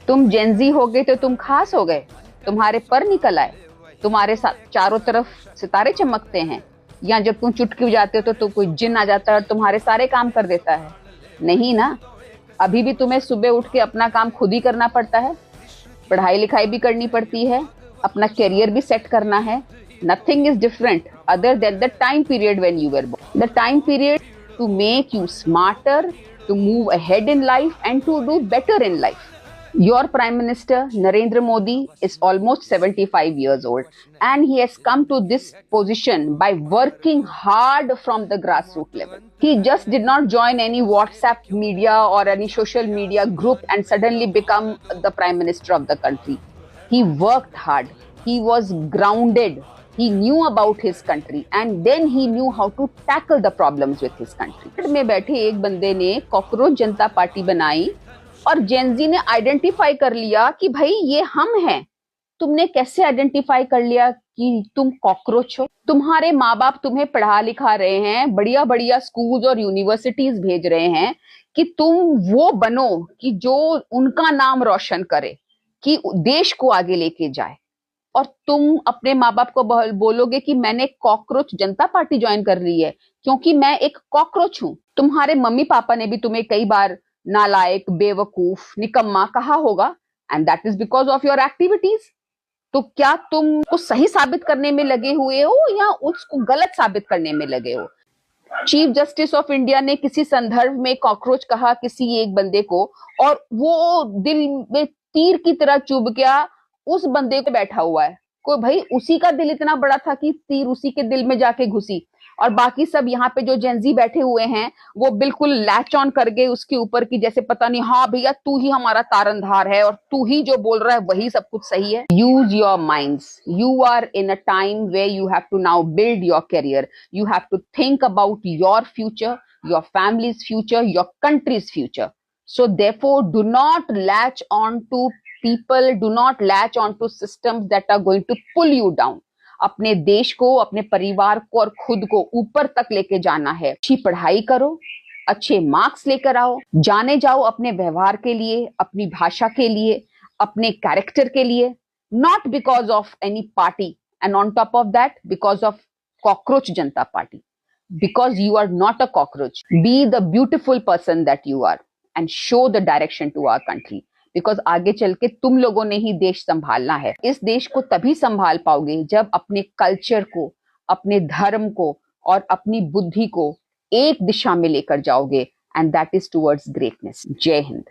तुम जेंजी हो गए तो तुम खास हो गए, तुम्हारे पर निकल आए, तुम्हारे साथ चारों तरफ सितारे चमकते हैं, या जब तुम चुटकी बजाते हो तो कोई जिन आ जाता है और तुम्हारे सारे काम कर देता है? नहीं ना। अभी भी तुम्हें सुबह उठ के अपना काम खुद ही करना पड़ता है, पढ़ाई लिखाई भी करनी पड़ती है, अपना करियर भी सेट करना है। Nothing is different other than the time period when you were born. The time period to make you smarter, to move ahead in life and to do better in life. Your Prime Minister Narendra Modi is almost 75 years old and he has come to this position by working hard from the grassroots level. He just did not join any WhatsApp media or any social media group and suddenly become the Prime Minister of the country. He worked hard. He was grounded. He knew about his country and then he knew how to tackle the problems with his country. में बैठे एक बंदे ने cockroach जनता party बनाई और Gen Z ने identify कर लिया कि भाई ये हम हैं। तुमने कैसे आइडेंटिफाई कर लिया कि तुम कॉकरोच हो? तुम्हारे माँ बाप तुम्हें पढ़ा लिखा रहे हैं, बढ़िया बढ़िया स्कूल्स और यूनिवर्सिटीज भेज रहे हैं कि तुम वो बनो कि जो उनका नाम रोशन करे, कि देश को आगे लेके जाए। और तुम अपने माँ बाप को बोलोगे कि मैंने कॉकरोच जनता पार्टी ज्वाइन कर ली है क्योंकि मैं एक कॉकरोच हूं। तुम्हारे मम्मी पापा ने भी तुम्हें कई बार नालायक, बेवकूफ, निकम्मा कहा होगा and that is because of your activities. तो क्या तुम उसको सही साबित करने में लगे हुए हो या उसको गलत साबित करने में लगे हो? चीफ जस्टिस ऑफ इंडिया ने किसी संदर्भ में कॉकरोच कहा किसी एक बंदे को और वो दिल में तीर की तरह चुभ गया, उस बंदे को बैठा हुआ है। कोई भाई उसी का दिल इतना बड़ा था कि तीर उसी के दिल में जाके घुसी, और बाकी सब यहाँ पे जो जेंजी बैठे हुए हैं वो बिल्कुल लैच ऑन कर गए उसके ऊपर की जैसे पता नहीं, हाँ भैया तू ही हमारा तारनधार है और तू ही जो बोल रहा है वही सब कुछ सही है। Use your minds. You are in a time where you have to now build your career. You have to think about your future, your family's future, your country's future. So therefore, do not latch on to people, do not latch on to systems that are going to pull you down. अपने देश को, अपने परिवार को और खुद को ऊपर तक लेके जाना है। अच्छी पढ़ाई करो, अच्छे मार्क्स लेकर आओ, जाने जाओ अपने व्यवहार के लिए, अपनी भाषा के लिए, अपने कैरेक्टर के लिए, not because of any party and on top of that because of cockroach Janata party, because you are not a cockroach. Be the beautiful person that you are and show the direction to our country. Because आगे चल के तुम लोगों ने ही देश संभालना है। इस देश को तभी संभाल पाओगे जब अपने कल्चर को, अपने धर्म को और अपनी बुद्धि को एक दिशा में लेकर जाओगे, and that is towards greatness. जय हिंद।